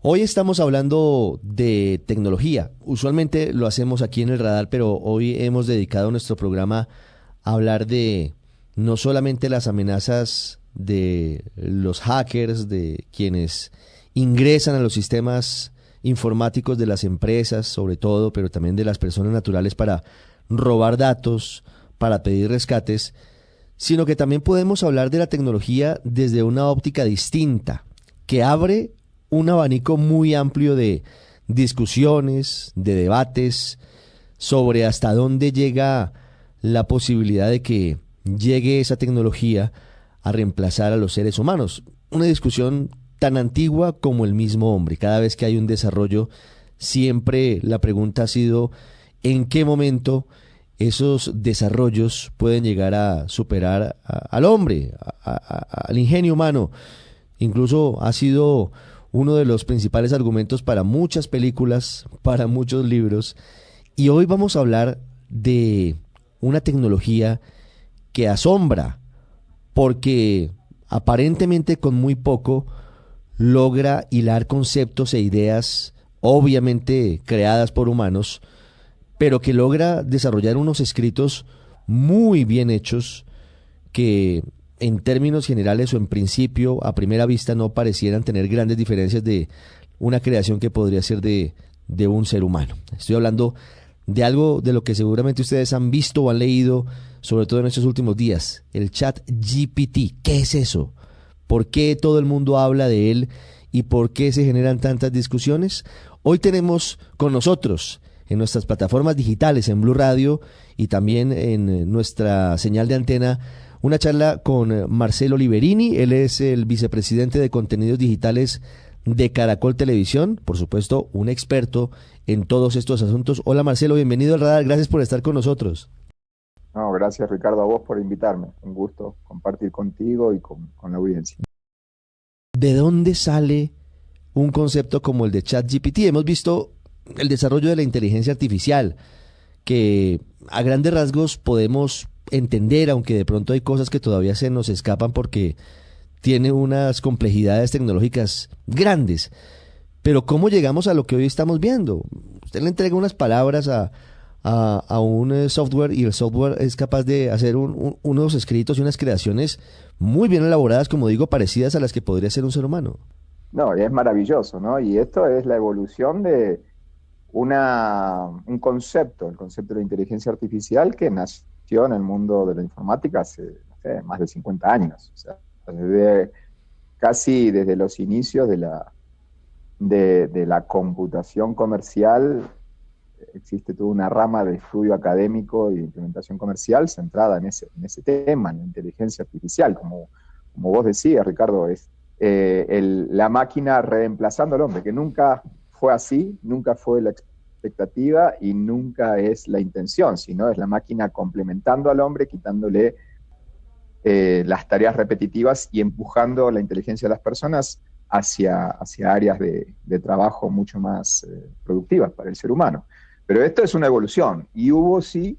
Hoy estamos hablando de tecnología. Usualmente lo hacemos aquí en el radar, pero hoy hemos dedicado nuestro programa a hablar de no solamente las amenazas de los hackers, de quienes ingresan a los sistemas informáticos de las empresas, sobre todo, pero también de las personas naturales para robar datos, para pedir rescates, sino que también podemos hablar de la tecnología desde una óptica distinta, que abre un abanico muy amplio de discusiones, de debates sobre hasta dónde llega la posibilidad de que llegue esa tecnología a reemplazar a los seres humanos. Una discusión tan antigua como el mismo hombre. Cada vez que hay un desarrollo, siempre la pregunta ha sido ¿en qué momento esos desarrollos pueden llegar a superar al hombre, al ingenio humano? Incluso ha sido uno de los principales argumentos para muchas películas, para muchos libros. Y hoy vamos a hablar de una tecnología que asombra, porque aparentemente con muy poco logra hilar conceptos e ideas, obviamente creadas por humanos, pero que logra desarrollar unos escritos muy bien hechos que en términos generales o en principio a primera vista no parecieran tener grandes diferencias de una creación que podría ser de un ser humano. Estoy hablando de algo de lo que seguramente ustedes han visto o han leído, sobre todo en estos últimos días, el chat GPT. ¿Qué es eso? ¿Por qué todo el mundo habla de él y por qué se generan tantas discusiones? Hoy tenemos con nosotros en nuestras plataformas digitales, en Blue Radio y también en nuestra señal de antena, una charla con Marcelo Liberini. Él es el vicepresidente de contenidos digitales de Caracol Televisión, por supuesto, un experto en todos estos asuntos. Hola Marcelo, bienvenido al radar, gracias por estar con nosotros. No, gracias Ricardo a vos por invitarme. Un gusto compartir contigo y con la audiencia. ¿De dónde sale un concepto como el de ChatGPT? Hemos visto el desarrollo de la inteligencia artificial, que a grandes rasgos podemos entender, aunque de pronto hay cosas que todavía se nos escapan porque tiene unas complejidades tecnológicas grandes. Pero ¿cómo llegamos a lo que hoy estamos viendo? Usted le entrega unas palabras a un software y el software es capaz de hacer unos escritos y unas creaciones muy bien elaboradas, como digo, parecidas a las que podría ser un ser humano. No, y es maravilloso, ¿no? Y esto es la evolución de un concepto, el concepto de la inteligencia artificial que nació en el mundo de la informática hace, no sé, más de 50 años. O sea, casi desde los inicios de la computación comercial existe toda una rama de estudio académico y de implementación comercial centrada en ese tema, en la inteligencia artificial. Como vos decías, Ricardo, es la máquina reemplazando al hombre, que nunca fue así, nunca fue la expectativa y nunca es la intención, sino es la máquina complementando al hombre, quitándole las tareas repetitivas y empujando la inteligencia de las personas hacia áreas de trabajo mucho más productivas para el ser humano. Pero esto es una evolución y hubo sí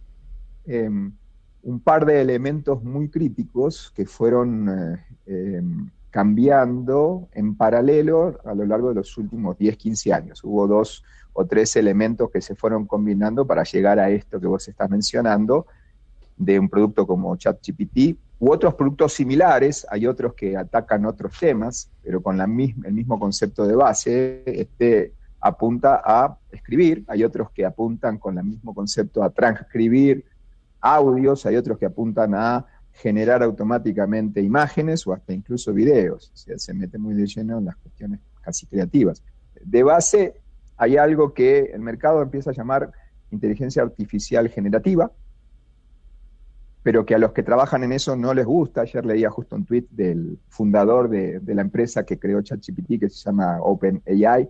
un par de elementos muy críticos que fueron cambiando en paralelo a lo largo de los últimos 10, 15 años. Hubo 2 o 3 elementos que se fueron combinando para llegar a esto que vos estás mencionando, de un producto como ChatGPT, u otros productos similares. Hay otros que atacan otros temas, pero con el mismo concepto de base. Este apunta a escribir, hay otros que apuntan con el mismo concepto a transcribir audios, hay otros que apuntan a generar automáticamente imágenes o hasta incluso videos. O sea, se mete muy de lleno en las cuestiones casi creativas. De base hay algo que el mercado empieza a llamar inteligencia artificial generativa, pero que a los que trabajan en eso no les gusta. Ayer leía justo un tweet del fundador de la empresa que creó ChatGPT, que se llama OpenAI,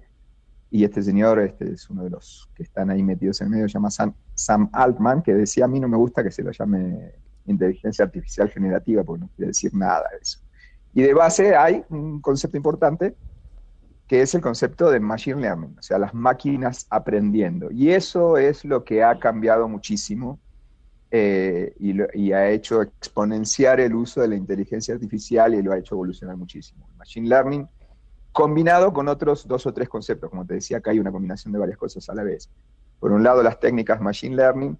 y este señor es uno de los que están ahí metidos en el medio, se llama Sam Altman, que decía: a mí no me gusta que se lo llame inteligencia artificial generativa, porque no quiere decir nada de eso. Y de base hay un concepto importante, que es el concepto de machine learning, o sea, las máquinas aprendiendo. Y eso es lo que ha cambiado muchísimo y ha hecho exponenciar el uso de la inteligencia artificial y lo ha hecho evolucionar muchísimo. El machine learning combinado con otros 2 o 3 conceptos. Como te decía, acá hay una combinación de varias cosas a la vez. Por un lado, las técnicas Machine Learning,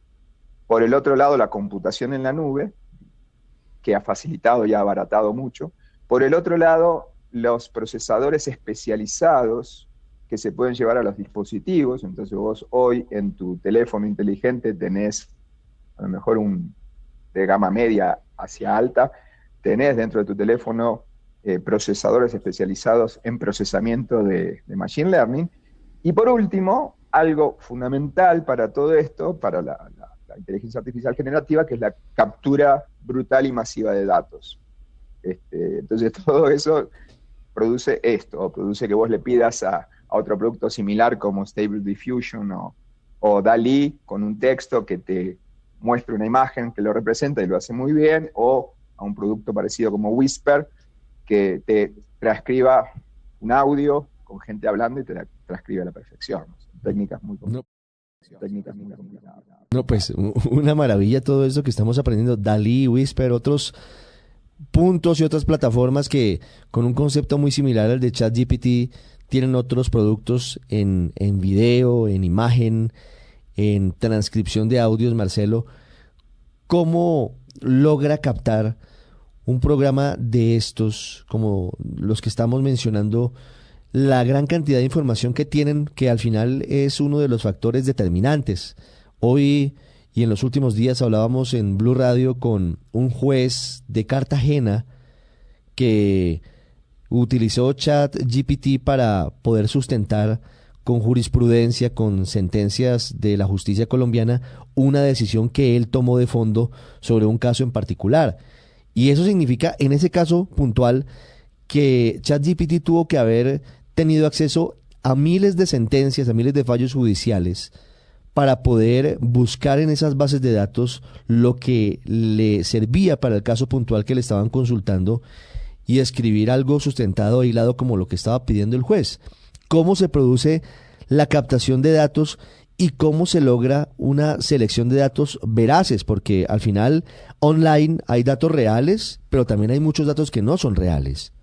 por el otro lado, la computación en la nube, que ha facilitado y ha abaratado mucho. Por el otro lado, los procesadores especializados que se pueden llevar a los dispositivos. Entonces vos hoy en tu teléfono inteligente tenés a lo mejor un de gama media hacia alta, tenés dentro de tu teléfono procesadores especializados en procesamiento de Machine Learning. Y por último, algo fundamental para todo esto, para la inteligencia artificial generativa, que es la captura brutal y masiva de datos. Entonces todo eso produce esto, o produce que vos le pidas a otro producto similar como Stable Diffusion o DALL-E con un texto que te muestre una imagen que lo representa y lo hace muy bien, o a un producto parecido como Whisper, que te transcriba un audio con gente hablando y te transcribe a la perfección. Son técnicas muy complicadas. No, pues una maravilla todo esto que estamos aprendiendo. DALL-E, Whisper, otros puntos y otras plataformas que con un concepto muy similar al de ChatGPT tienen otros productos en video, en imagen, en transcripción de audios. Marcelo, ¿cómo logra captar un programa de estos, como los que estamos mencionando, la gran cantidad de información que tienen, que al final es uno de los factores determinantes? Hoy y en los últimos días hablábamos en Blue Radio con un juez de Cartagena que utilizó ChatGPT para poder sustentar con jurisprudencia, con sentencias de la justicia colombiana, una decisión que él tomó de fondo sobre un caso en particular. Y eso significa, en ese caso puntual, que ChatGPT tuvo que haber tenido acceso a miles de sentencias, a miles de fallos judiciales, para poder buscar en esas bases de datos lo que le servía para el caso puntual que le estaban consultando y escribir algo sustentado, aislado, como lo que estaba pidiendo el juez. ¿Cómo se produce la captación de datos y cómo se logra una selección de datos veraces? Porque al final, online hay datos reales, pero también hay muchos datos que no son reales.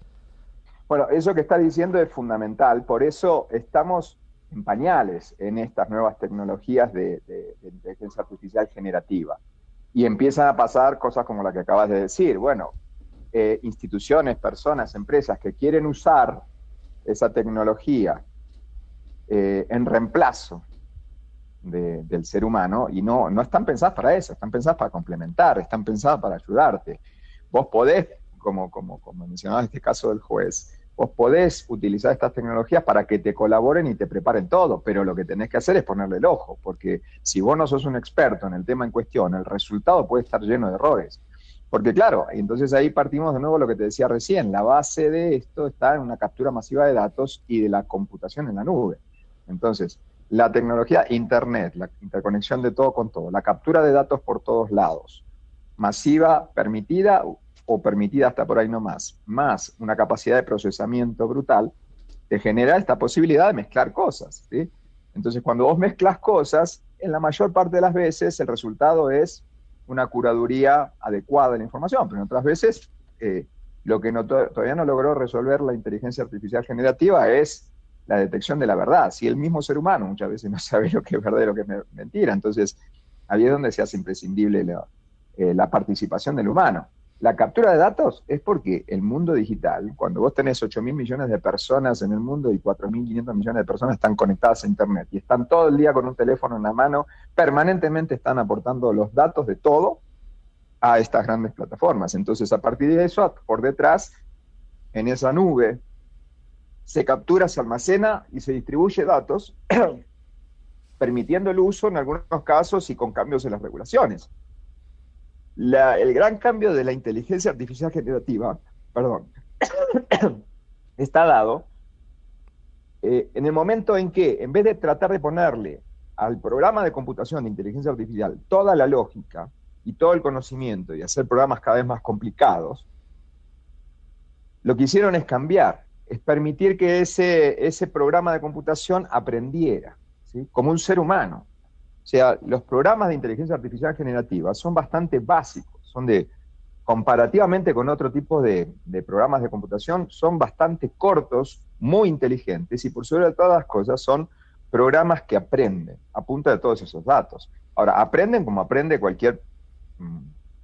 Bueno, eso que está diciendo es fundamental, por eso estamos en pañales en estas nuevas tecnologías de inteligencia artificial generativa. Y empiezan a pasar cosas como la que acabas de decir. Bueno, instituciones, personas, empresas que quieren usar esa tecnología en reemplazo del ser humano, y no están pensadas para eso, están pensadas para complementar, están pensadas para ayudarte. Vos podés, como mencionabas en este caso del juez, vos podés utilizar estas tecnologías para que te colaboren y te preparen todo, pero lo que tenés que hacer es ponerle el ojo, porque si vos no sos un experto en el tema en cuestión, el resultado puede estar lleno de errores. Porque claro, entonces ahí partimos de nuevo de lo que te decía recién, la base de esto está en una captura masiva de datos y de la computación en la nube. Entonces, la tecnología Internet, la interconexión de todo con todo, la captura de datos por todos lados, masiva, permitida o permitida hasta por ahí no más una capacidad de procesamiento brutal, te genera esta posibilidad de mezclar cosas, ¿sí? Entonces, cuando vos mezclas cosas, en la mayor parte de las veces el resultado es una curaduría adecuada de la información, pero en otras veces lo que todavía no logró resolver la inteligencia artificial generativa es la detección de la verdad. Si el mismo ser humano muchas veces no sabe lo que es verdad y lo que es mentira, entonces ahí es donde se hace imprescindible la participación del humano. La captura de datos es porque el mundo digital, cuando vos tenés 8.000 millones de personas en el mundo y 4.500 millones de personas están conectadas a Internet y están todo el día con un teléfono en la mano, permanentemente están aportando los datos de todo a estas grandes plataformas. Entonces, a partir de eso, por detrás, en esa nube, se captura, se almacena y se distribuye datos, permitiendo el uso en algunos casos y con cambios en las regulaciones. El gran cambio de la inteligencia artificial generativa, está dado en el momento en que, en vez de tratar de ponerle al programa de computación de inteligencia artificial toda la lógica y todo el conocimiento y hacer programas cada vez más complicados, lo que hicieron es cambiar, es permitir que ese programa de computación aprendiera, ¿sí? Como un ser humano. O sea, los programas de inteligencia artificial generativa son bastante básicos, comparativamente con otro tipo de programas de computación, son bastante cortos muy inteligentes y por sobre todas las cosas son programas que aprenden a punta de todos esos datos. Ahora, aprenden como aprende cualquier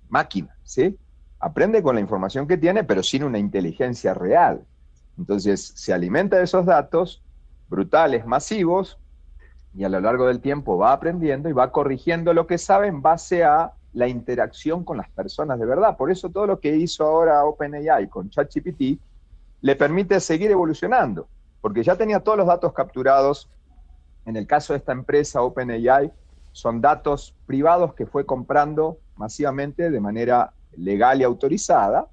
máquina, ¿sí? Aprende con la información que tiene, pero sin una inteligencia real. Entonces, se alimenta de esos datos brutales, masivos, y a lo largo del tiempo va aprendiendo y va corrigiendo lo que sabe en base a la interacción con las personas de verdad. Por eso todo lo que hizo ahora OpenAI con ChatGPT le permite seguir evolucionando, porque ya tenía todos los datos capturados. En el caso de esta empresa OpenAI, son datos privados que fue comprando masivamente de manera legal y autorizada,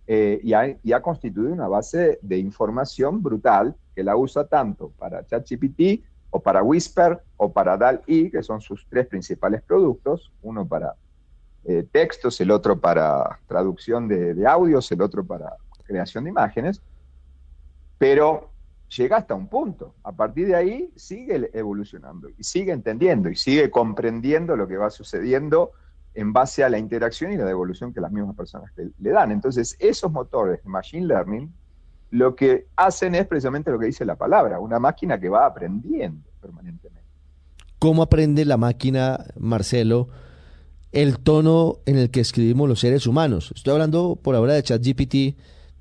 y ha constituido una base de información brutal que la usa tanto para ChatGPT o para Whisper o para DALL-E, que son sus tres principales productos, uno para textos, el otro para traducción de audios, el otro para creación de imágenes, pero llega hasta un punto. A partir de ahí sigue evolucionando y sigue entendiendo y sigue comprendiendo lo que va sucediendo en base a la interacción y la devolución que las mismas personas le dan. Entonces, esos motores de Machine Learning lo que hacen es precisamente lo que dice la palabra, una máquina que va aprendiendo permanentemente. ¿Cómo aprende la máquina, Marcelo, el tono en el que escribimos los seres humanos? Estoy hablando por ahora de ChatGPT,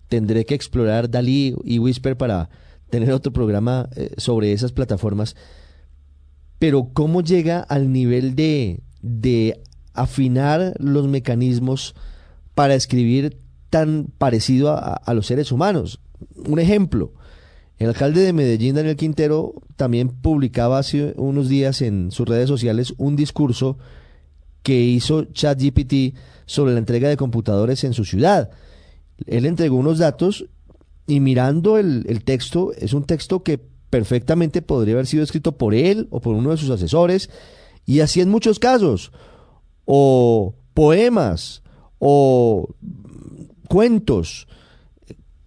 tendré que explorar DALL-E y Whisper para tener otro programa sobre esas plataformas, pero ¿cómo llega al nivel de afinar los mecanismos para escribir tan parecido a los seres humanos? Un ejemplo, el alcalde de Medellín, Daniel Quintero, también publicaba hace unos días en sus redes sociales un discurso que hizo ChatGPT sobre la entrega de computadores en su ciudad. Él entregó unos datos y mirando el texto, es un texto que perfectamente podría haber sido escrito por él o por uno de sus asesores, y así en muchos casos, o poemas, o cuentos.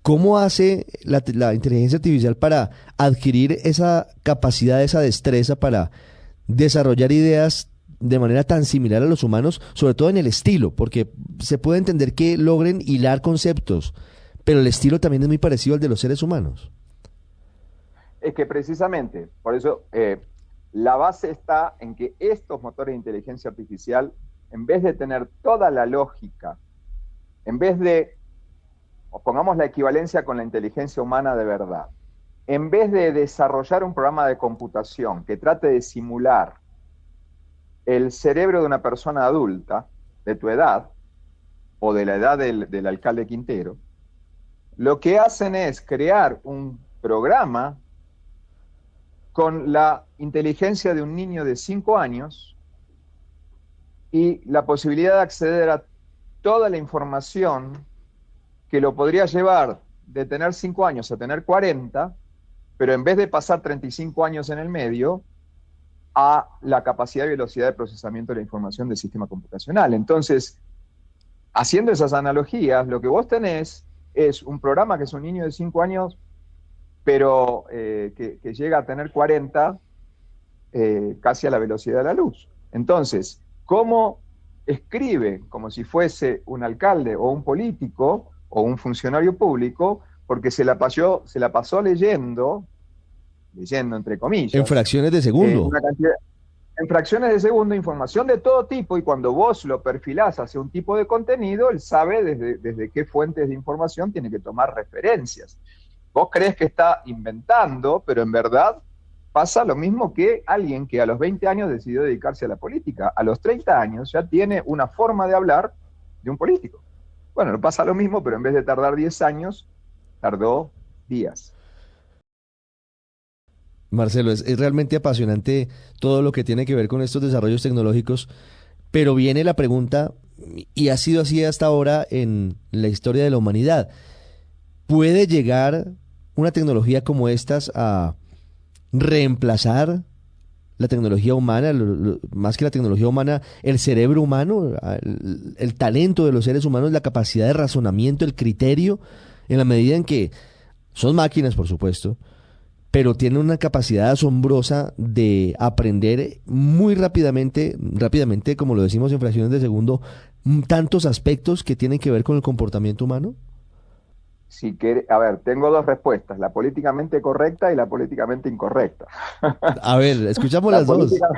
¿Cómo hace la inteligencia artificial para adquirir esa capacidad, esa destreza para desarrollar ideas de manera tan similar a los humanos, sobre todo en el estilo? Porque se puede entender que logren hilar conceptos, pero el estilo también es muy parecido al de los seres humanos. Es que precisamente, por eso la base está en que estos motores de inteligencia artificial, en vez de tener toda la lógica, en vez de, o pongamos la equivalencia con la inteligencia humana de verdad, en vez de desarrollar un programa de computación que trate de simular el cerebro de una persona adulta, de tu edad, o de la edad del alcalde Quintero, lo que hacen es crear un programa con la inteligencia de un niño de 5 años y la posibilidad de acceder a toda la información que lo podría llevar de tener 5 años a tener 40, pero en vez de pasar 35 años en el medio, a la capacidad y velocidad de procesamiento de la información del sistema computacional. Entonces, haciendo esas analogías, lo que vos tenés es un programa que es un niño de 5 años, pero que llega a tener 40 casi a la velocidad de la luz. Entonces, ¿cómo escribe como si fuese un alcalde o un político o un funcionario público? Porque se la pasó leyendo entre comillas. En fracciones de segundo. En fracciones de segundo, información de todo tipo, y cuando vos lo perfilás hacia un tipo de contenido, él sabe desde qué fuentes de información tiene que tomar referencias. Vos creés que está inventando, pero en verdad pasa lo mismo que alguien que a los 20 años decidió dedicarse a la política. A los 30 años ya tiene una forma de hablar de un político. Bueno, no pasa lo mismo, pero en vez de tardar 10 años, tardó días. Marcelo, es realmente apasionante todo lo que tiene que ver con estos desarrollos tecnológicos, pero viene la pregunta, y ha sido así hasta ahora en la historia de la humanidad: ¿puede llegar una tecnología como estas a reemplazar la tecnología humana, más que la tecnología humana, el cerebro humano, el talento de los seres humanos, la capacidad de razonamiento, el criterio, en la medida en que son máquinas, por supuesto, pero tienen una capacidad asombrosa de aprender muy rápidamente, como lo decimos en fracciones de segundo, tantos aspectos que tienen que ver con el comportamiento humano? A ver, tengo dos respuestas, la políticamente correcta y la políticamente incorrecta. A ver, escuchamos La las dos. política,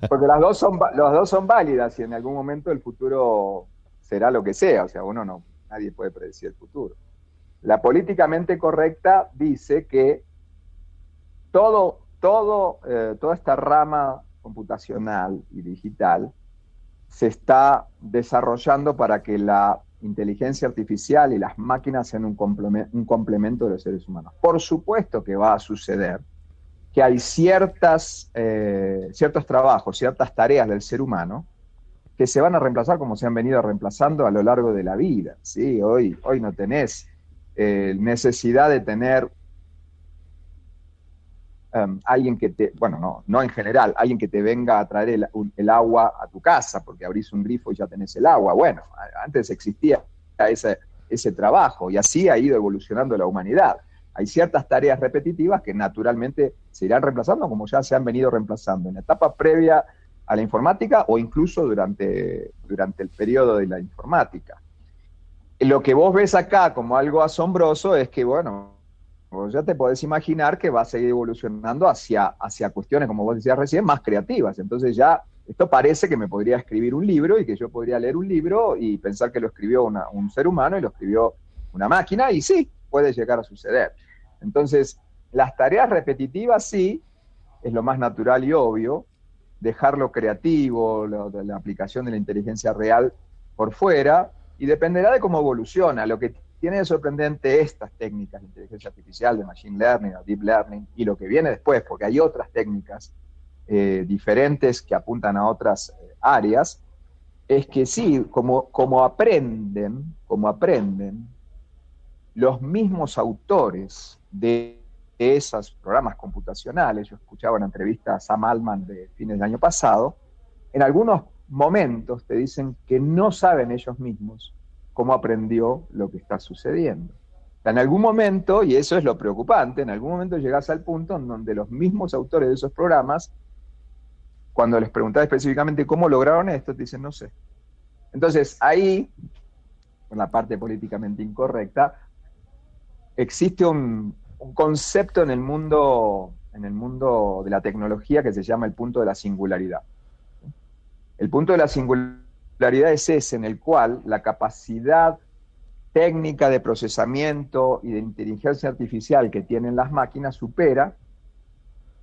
porque las dos son válidas y en algún momento el futuro será lo que sea, o sea, nadie puede predecir el futuro. La políticamente correcta dice que toda esta rama computacional y digital se está desarrollando para que la inteligencia artificial y las máquinas sean un complemento de los seres humanos. Por supuesto que va a suceder que hay ciertos trabajos, ciertas tareas del ser humano que se van a reemplazar como se han venido reemplazando a lo largo de la vida. ¿Sí? Hoy no tenés necesidad de tener alguien que no en general, alguien que te venga a traer el agua a tu casa, porque abrís un grifo y ya tenés el agua. Bueno, antes existía ese trabajo y así ha ido evolucionando la humanidad. Hay ciertas tareas repetitivas que naturalmente se irán reemplazando, como ya se han venido reemplazando en la etapa previa a la informática o incluso durante el periodo de la informática. Lo que vos ves acá como algo asombroso es que, bueno, vos ya te podés imaginar que va a seguir evolucionando hacia cuestiones, como vos decías recién, más creativas. Entonces ya esto parece que me podría escribir un libro y que yo podría leer un libro y pensar que lo escribió un ser humano y lo escribió una máquina, y sí, puede llegar a suceder. Entonces, las tareas repetitivas sí, es lo más natural y obvio, dejar lo creativo, la aplicación de la inteligencia real por fuera, y dependerá de cómo evoluciona. Lo que tiene de sorprendente estas técnicas de inteligencia artificial, de machine learning o deep learning, y lo que viene después, porque hay otras técnicas diferentes que apuntan a otras áreas, es que sí, como aprenden los mismos autores de esos programas computacionales. Yo escuchaba una entrevista a Sam Altman de fines del año pasado, en algunos momentos te dicen que no saben ellos mismos cómo aprendió lo que está sucediendo. En algún momento, y eso es lo preocupante, en algún momento llegás al punto en donde los mismos autores de esos programas, cuando les preguntás específicamente cómo lograron esto, te dicen no sé. Entonces ahí, en la parte políticamente incorrecta, existe un concepto en el mundo de la tecnología que se llama el punto de la singularidad. El punto de la singularidad es ese en el cual la capacidad técnica de procesamiento y de inteligencia artificial que tienen las máquinas supera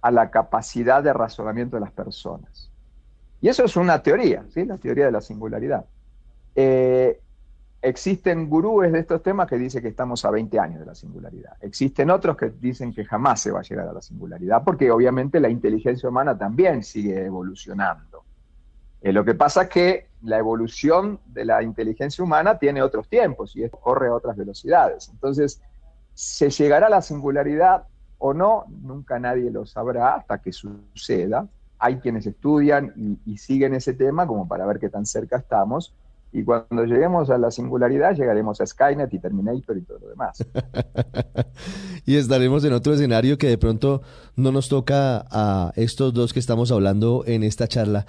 a la capacidad de razonamiento de las personas. Y eso es una teoría, ¿sí? La teoría de la singularidad. Existen gurúes de estos temas que dicen que estamos a 20 años de la singularidad. Existen otros que dicen que jamás se va a llegar a la singularidad, porque obviamente la inteligencia humana también sigue evolucionando. Lo que pasa es que la evolución de la inteligencia humana tiene otros tiempos y corre a otras velocidades. Entonces, ¿se llegará a la singularidad o no? Nunca nadie lo sabrá hasta que suceda. Hay quienes estudian y siguen ese tema como para ver qué tan cerca estamos. Y cuando lleguemos a la singularidad, llegaremos a Skynet y Terminator y todo lo demás. Y estaremos en otro escenario que de pronto no nos toca a estos dos que estamos hablando en esta charla.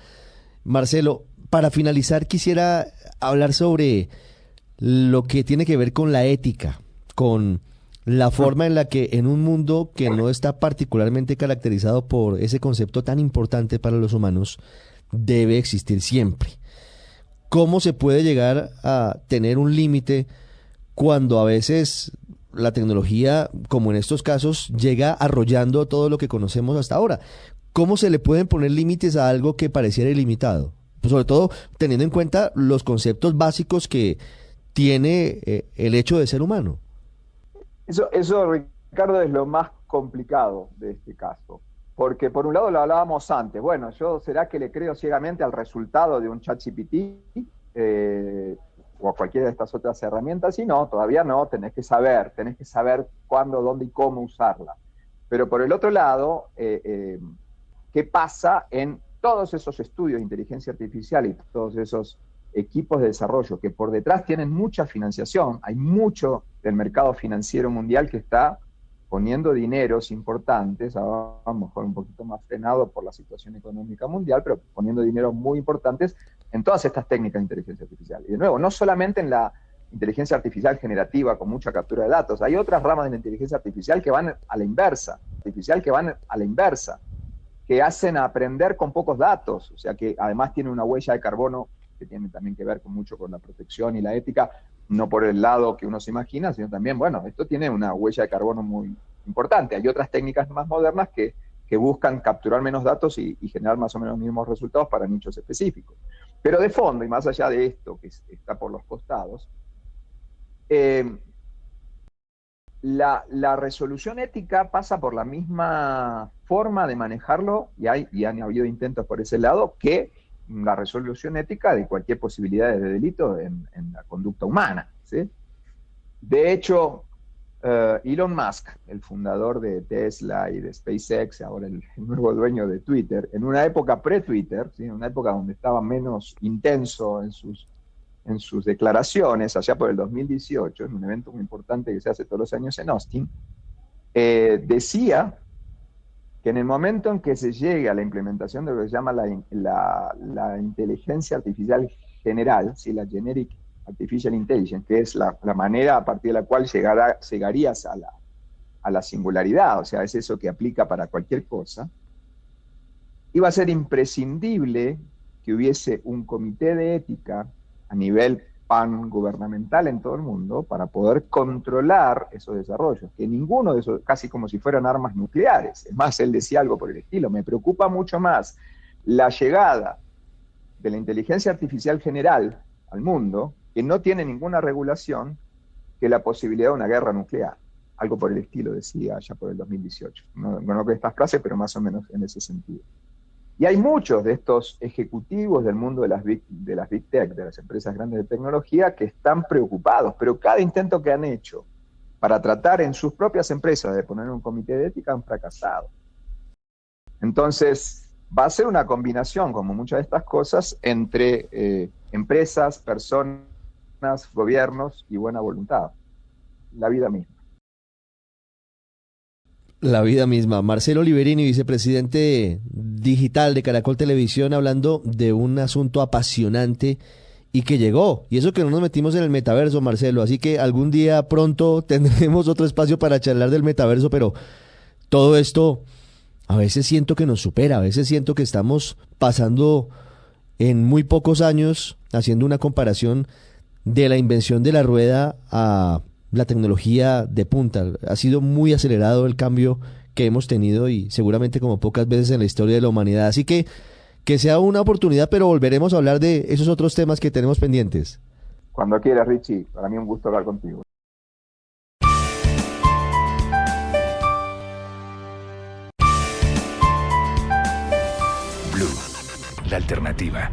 Marcelo, para finalizar quisiera hablar sobre lo que tiene que ver con la ética, con la forma en la que en un mundo que no está particularmente caracterizado por ese concepto tan importante para los humanos, debe existir siempre. ¿Cómo se puede llegar a tener un límite cuando a veces la tecnología, como en estos casos, llega arrollando todo lo que conocemos hasta ahora? ¿Cómo se le pueden poner límites a algo que pareciera ilimitado? Pues sobre todo teniendo en cuenta los conceptos básicos que tiene el hecho de ser humano. Eso, Ricardo, es lo más complicado de este caso. Porque por un lado lo hablábamos antes, bueno, ¿será que le creo ciegamente al resultado de un ChatGPT o a cualquiera de estas otras herramientas? Y no, todavía no, tenés que saber cuándo, dónde y cómo usarla. Pero por el otro lado, ¿qué pasa en todos esos estudios de inteligencia artificial y todos esos equipos de desarrollo que por detrás tienen mucha financiación? Hay mucho del mercado financiero mundial que está poniendo dineros importantes, a lo mejor un poquito más frenado por la situación económica mundial, pero poniendo dineros muy importantes en todas estas técnicas de inteligencia artificial. Y de nuevo, no solamente en la inteligencia artificial generativa con mucha captura de datos. Hay otras ramas de la inteligencia artificial que van a la inversa, que hacen aprender con pocos datos, o sea que además tiene una huella de carbono que tiene también que ver mucho con la protección y la ética, no por el lado que uno se imagina, sino también, bueno, esto tiene una huella de carbono muy importante. Hay otras técnicas más modernas que buscan capturar menos datos y generar más o menos los mismos resultados para nichos específicos. Pero de fondo, y más allá de esto, que está por los costados, la resolución ética pasa por la misma forma de manejarlo, y han habido intentos por ese lado, que la resolución ética de cualquier posibilidad de delito en la conducta humana, ¿sí? De hecho, Elon Musk, el fundador de Tesla y de SpaceX, ahora el nuevo dueño de Twitter, en una época pre-Twitter, ¿sí? En una época donde estaba menos intenso en sus declaraciones, allá por el 2018, en un evento muy importante que se hace todos los años en Austin, decía que en el momento en que se llegue a la implementación de lo que se llama la inteligencia artificial general, ¿sí? La Generic Artificial Intelligence, que es la manera a partir de la cual llegarías a la singularidad, o sea, es eso que aplica para cualquier cosa, iba a ser imprescindible que hubiese un comité de ética a nivel pan-gubernamental en todo el mundo para poder controlar esos desarrollos, que ninguno de esos, casi como si fueran armas nucleares. Es más, él decía algo por el estilo: me preocupa mucho más la llegada de la inteligencia artificial general al mundo, que no tiene ninguna regulación, que la posibilidad de una guerra nuclear. Algo por el estilo decía ya por el 2018. No con estas frases, pero más o menos en ese sentido. Y hay muchos de estos ejecutivos del mundo de las Big Tech, de las empresas grandes de tecnología, que están preocupados, pero cada intento que han hecho para tratar en sus propias empresas de poner un comité de ética han fracasado. Entonces, va a ser una combinación, como muchas de estas cosas, entre empresas, personas, gobiernos y buena voluntad. La vida misma. La vida misma. Marcelo Oliverini, vicepresidente digital de Caracol Televisión, hablando de un asunto apasionante y que llegó. Y eso que no nos metimos en el metaverso, Marcelo. Así que algún día pronto tendremos otro espacio para charlar del metaverso, pero todo esto a veces siento que nos supera, a veces siento que estamos pasando en muy pocos años, haciendo una comparación de la invención de la rueda a la tecnología de punta. Ha sido muy acelerado el cambio que hemos tenido y seguramente como pocas veces en la historia de la humanidad. Así que sea una oportunidad, pero volveremos a hablar de esos otros temas que tenemos pendientes. Cuando quieras, Richie. Para mí un gusto hablar contigo. Blue, la alternativa.